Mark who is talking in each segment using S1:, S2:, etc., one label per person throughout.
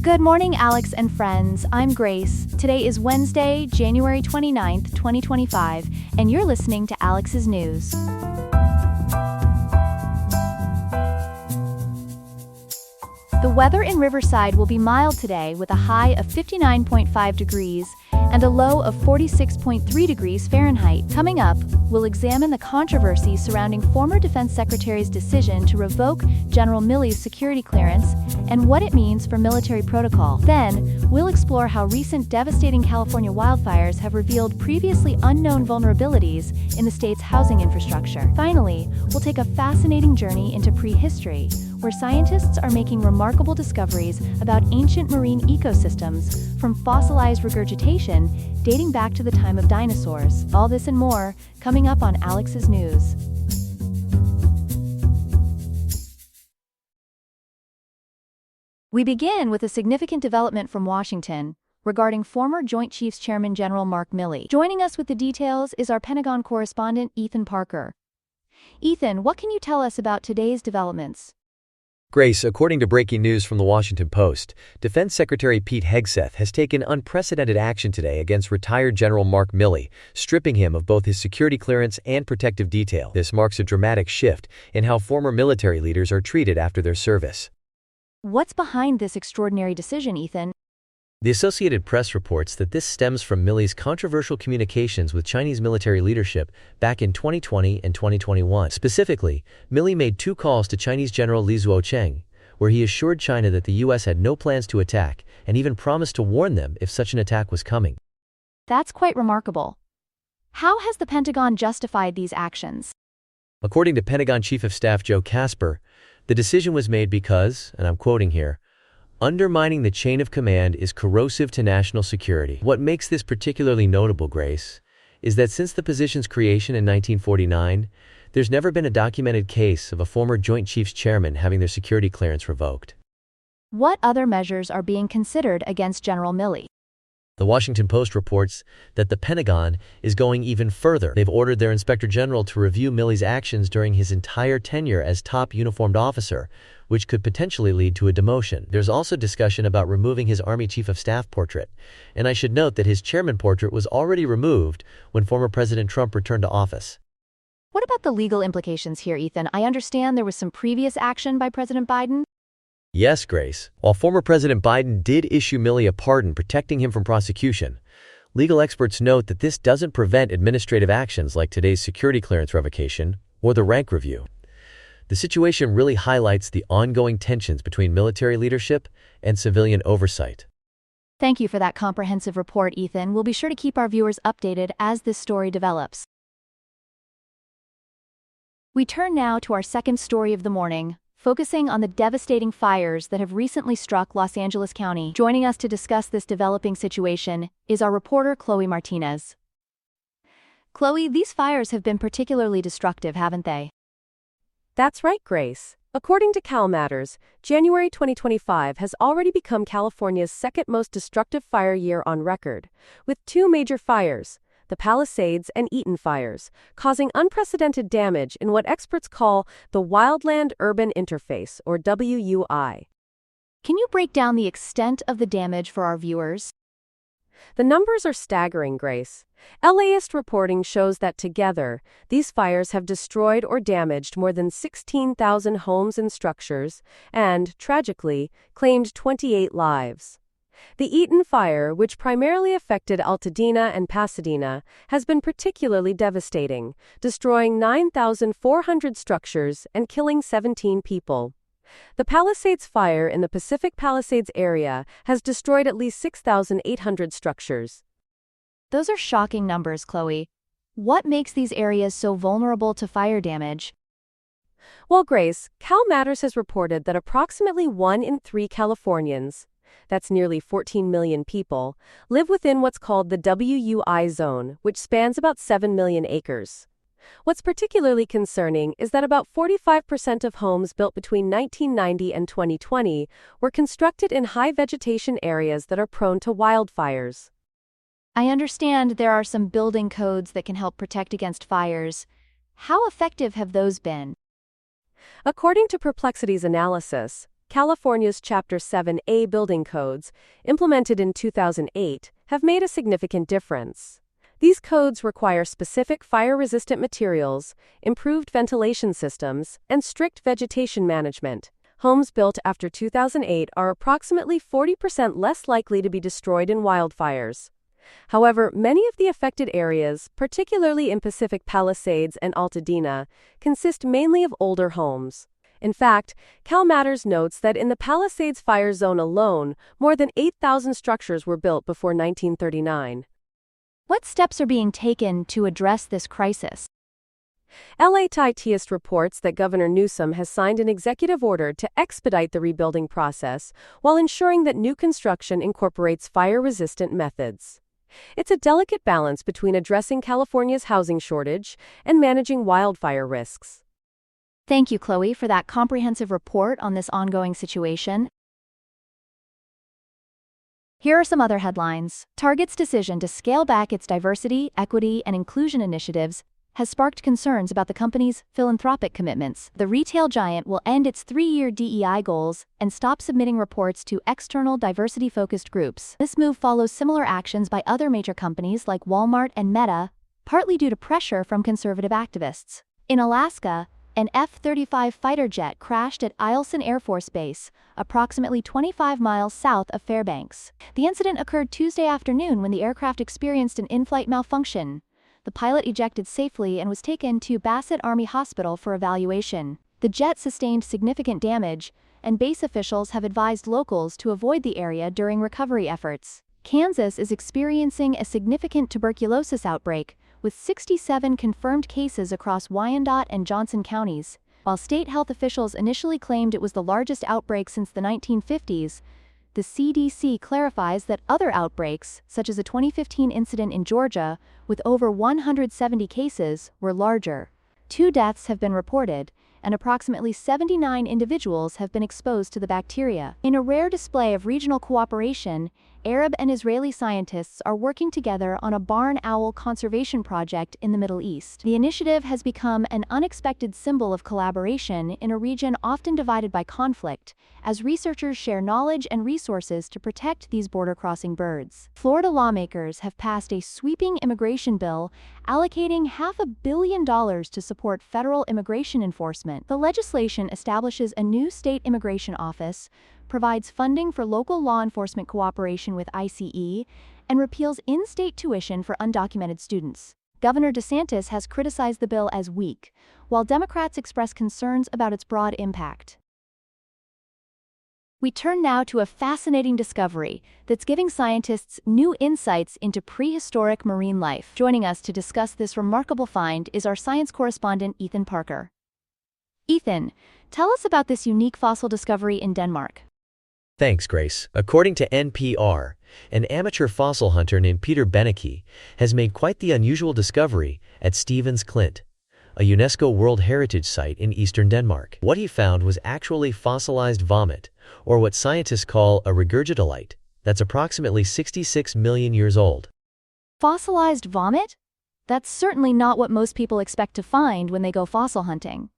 S1: Good morning, Alex and friends. I'm Grace. Today is Wednesday, January 29th, 2025, and you're listening to Alex's News. The weather in Riverside will be mild today with a high of 59.5 degrees and a low of 46.3 degrees Fahrenheit. Coming up, we'll examine the controversy surrounding former Defense Secretary's decision to revoke General Milley's security clearance and what it means for military protocol. Then, we'll explore how recent devastating California wildfires have revealed previously unknown vulnerabilities in the state's housing infrastructure. Finally, we'll take a fascinating journey into prehistory, where scientists are making remarkable discoveries about ancient marine ecosystems, from fossilized regurgitation dating back to the time of dinosaurs. All this and more, coming up on Alex's News. We begin with a significant development from Washington regarding former Joint Chiefs Chairman General Mark Milley. Joining us with the details is our Pentagon correspondent Ethan Parker. Ethan, what can you tell us about today's developments?
S2: Grace, according to breaking news from the Washington Post, Defense Secretary Pete Hegseth has taken unprecedented action today against retired General Mark Milley, stripping him of both his security clearance and protective detail. This marks a dramatic shift in how former military leaders are treated after their service.
S1: What's behind this extraordinary decision, Ethan?
S2: The Associated Press reports that this stems from Milley's controversial communications with Chinese military leadership back in 2020 and 2021. Specifically, Milley made two calls to Chinese General Li Zuocheng, where he assured China that the U.S. had no plans to attack and even promised to warn them if such an attack was coming.
S1: That's quite remarkable. How has the Pentagon justified these actions?
S2: According to Pentagon Chief of Staff Joe Casper, the decision was made because, and I'm quoting here, undermining the chain of command is corrosive to national security. What makes this particularly notable, Grace, is that since the position's creation in 1949, there's never been a documented case of a former Joint Chiefs chairman having their security clearance revoked.
S1: What other measures are being considered against General Milley?
S2: The Washington Post reports that the Pentagon is going even further. They've ordered their Inspector General to review Milley's actions during his entire tenure as top uniformed officer, which could potentially lead to a demotion. There's also discussion about removing his Army Chief of Staff portrait, and I should note that his chairman portrait was already removed when former President Trump returned to office.
S1: What about the legal implications here, Ethan? I understand there was some previous action by President Biden.
S2: Yes, Grace. While former President Biden did issue Milley a pardon protecting him from prosecution, legal experts note that this doesn't prevent administrative actions like today's security clearance revocation or the rank review. The situation really highlights the ongoing tensions between military leadership and civilian oversight.
S1: Thank you for that comprehensive report, Ethan. We'll be sure to keep our viewers updated as this story develops. We turn now to our second story of the morning, focusing on the devastating fires that have recently struck Los Angeles County. Joining us to discuss this developing situation is our reporter Chloe Martinez. Chloe, these fires have been particularly destructive, haven't they?
S3: That's right, Grace. According to Cal Matters, January 2025 has already become California's second most destructive fire year on record, with two major fires, the Palisades and Eaton fires, causing unprecedented damage in what experts call the Wildland-Urban Interface, or WUI.
S1: Can you break down the extent of the damage for our viewers?
S3: The numbers are staggering, Grace. LAist reporting shows that together, these fires have destroyed or damaged more than 16,000 homes and structures and, tragically, claimed 28 lives. The Eaton fire, which primarily affected Altadena and Pasadena, has been particularly devastating, destroying 9,400 structures and killing 17 people. The Palisades fire in the Pacific Palisades area has destroyed at least 6,800 structures.
S1: Those are shocking numbers, Chloe. What makes these areas so vulnerable to fire damage?
S3: Well, Grace, Cal Matters has reported that approximately 1 in 3 Californians, that's nearly 14 million people, live within what's called the WUI zone, which spans about 7 million acres. What's particularly concerning is that about 45% of homes built between 1990 and 2020 were constructed in high vegetation areas that are prone to wildfires.
S1: I understand there are some building codes that can help protect against fires. How effective have those been?
S3: According to Perplexity's analysis, California's Chapter 7A building codes, implemented in 2008, have made a significant difference. These codes require specific fire-resistant materials, improved ventilation systems, and strict vegetation management. Homes built after 2008 are approximately 40% less likely to be destroyed in wildfires. However, many of the affected areas, particularly in Pacific Palisades and Altadena, consist mainly of older homes. In fact, CalMatters notes that in the Palisades fire zone alone, more than 8,000 structures were built before 1939.
S1: What steps are being taken to address this crisis?
S3: LA Times reports that Governor Newsom has signed an executive order to expedite the rebuilding process while ensuring that new construction incorporates fire-resistant methods. It's a delicate balance between addressing California's housing shortage and managing wildfire risks.
S1: Thank you, Chloe, for that comprehensive report on this ongoing situation. Here are some other headlines. Target's decision to scale back its diversity, equity, and inclusion initiatives has sparked concerns about the company's philanthropic commitments. The retail giant will end its 3-year DEI goals and stop submitting reports to external diversity-focused groups. This move follows similar actions by other major companies like Walmart and Meta, partly due to pressure from conservative activists. In Alaska, an F-35 fighter jet crashed at Eielson Air Force Base, approximately 25 miles south of Fairbanks. The incident occurred Tuesday afternoon when the aircraft experienced an in-flight malfunction. The pilot ejected safely and was taken to Bassett Army Hospital for evaluation. The jet sustained significant damage, and base officials have advised locals to avoid the area during recovery efforts. Kansas is experiencing a significant tuberculosis outbreak, with 67 confirmed cases across Wyandotte and Johnson counties. While state health officials initially claimed it was the largest outbreak since the 1950s, the CDC clarifies that other outbreaks, such as a 2015 incident in Georgia, with over 170 cases, were larger. 2 deaths have been reported, and approximately 79 individuals have been exposed to the bacteria. In a rare display of regional cooperation, Arab and Israeli scientists are working together on a barn owl conservation project in the Middle East. The initiative has become an unexpected symbol of collaboration in a region often divided by conflict, as researchers share knowledge and resources to protect these border-crossing birds. Florida lawmakers have passed a sweeping immigration bill allocating $500 million to support federal immigration enforcement. The legislation establishes a new state immigration office, provides funding for local law enforcement cooperation with ICE, and repeals in-state tuition for undocumented students. Governor DeSantis has criticized the bill as weak, while Democrats express concerns about its broad impact. We turn now to a fascinating discovery that's giving scientists new insights into prehistoric marine life. Joining us to discuss this remarkable find is our science correspondent, Ethan Parker. Ethan, tell us about this unique fossil discovery in Denmark.
S2: Thanks, Grace. According to NPR, an amateur fossil hunter named Peter Benecke has made quite the unusual discovery at Stevens Klint, a UNESCO World Heritage Site in eastern Denmark. What he found was actually fossilized vomit, or what scientists call a regurgitolite, that's approximately 66 million years old.
S1: Fossilized vomit? That's certainly not what most people expect to find when they go fossil hunting.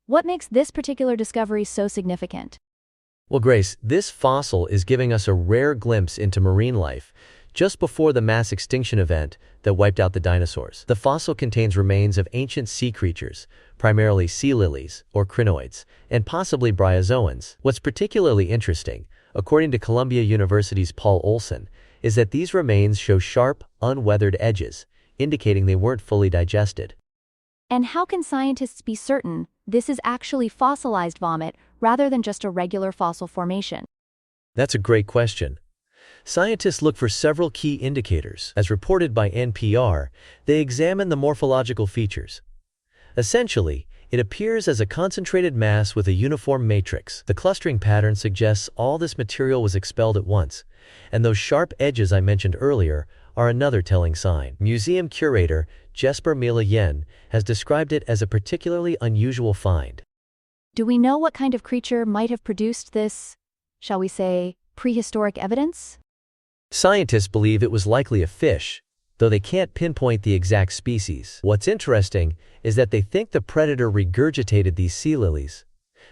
S1: What makes this particular discovery so significant?
S2: Well, Grace, this fossil is giving us a rare glimpse into marine life just before the mass extinction event that wiped out the dinosaurs. The fossil contains remains of ancient sea creatures, primarily sea lilies or crinoids, and possibly bryozoans. What's particularly interesting, according to Columbia University's Paul Olson, is that these remains show sharp, unweathered edges, indicating they weren't fully digested.
S1: And how can scientists be certain this is actually fossilized vomit rather than just a regular fossil formation?
S2: That's a great question. Scientists look for several key indicators. As reported by NPR, they examine the morphological features. Essentially, it appears as a concentrated mass with a uniform matrix. The clustering pattern suggests all this material was expelled at once, and those sharp edges I mentioned earlier are another telling sign. Museum curator Jesper Milley has described it as a particularly unusual find.
S1: Do we know what kind of creature might have produced this, shall we say, prehistoric evidence?
S2: Scientists believe it was likely a fish, though they can't pinpoint the exact species. What's interesting is that they think the predator regurgitated these sea lilies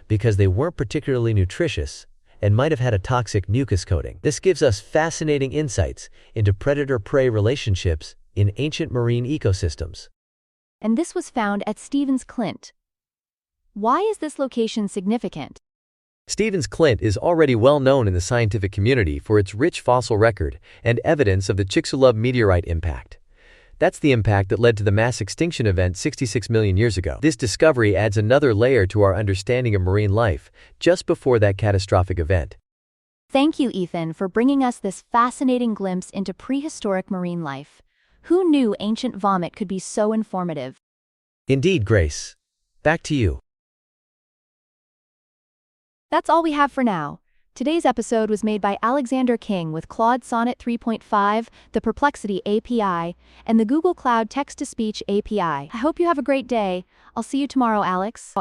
S2: because they weren't particularly nutritious and might have had a toxic mucus coating. This gives us fascinating insights into predator-prey relationships in ancient marine ecosystems.
S1: And this was found at Stevens Clint. Why is this location significant?
S2: Stevens Clint is already well known in the scientific community for its rich fossil record and evidence of the Chicxulub meteorite impact. That's the impact that led to the mass extinction event 66 million years ago. This discovery adds another layer to our understanding of marine life just before that catastrophic event.
S1: Thank you, Ethan, for bringing us this fascinating glimpse into prehistoric marine life. Who knew ancient vomit could be so informative?
S2: Indeed, Grace. Back to you.
S1: That's all we have for now. Today's episode was made by Alexander King with Claude Sonnet 3.5, the Perplexity API, and the Google Cloud Text-to-Speech API. I hope you have a great day. I'll see you tomorrow, Alex.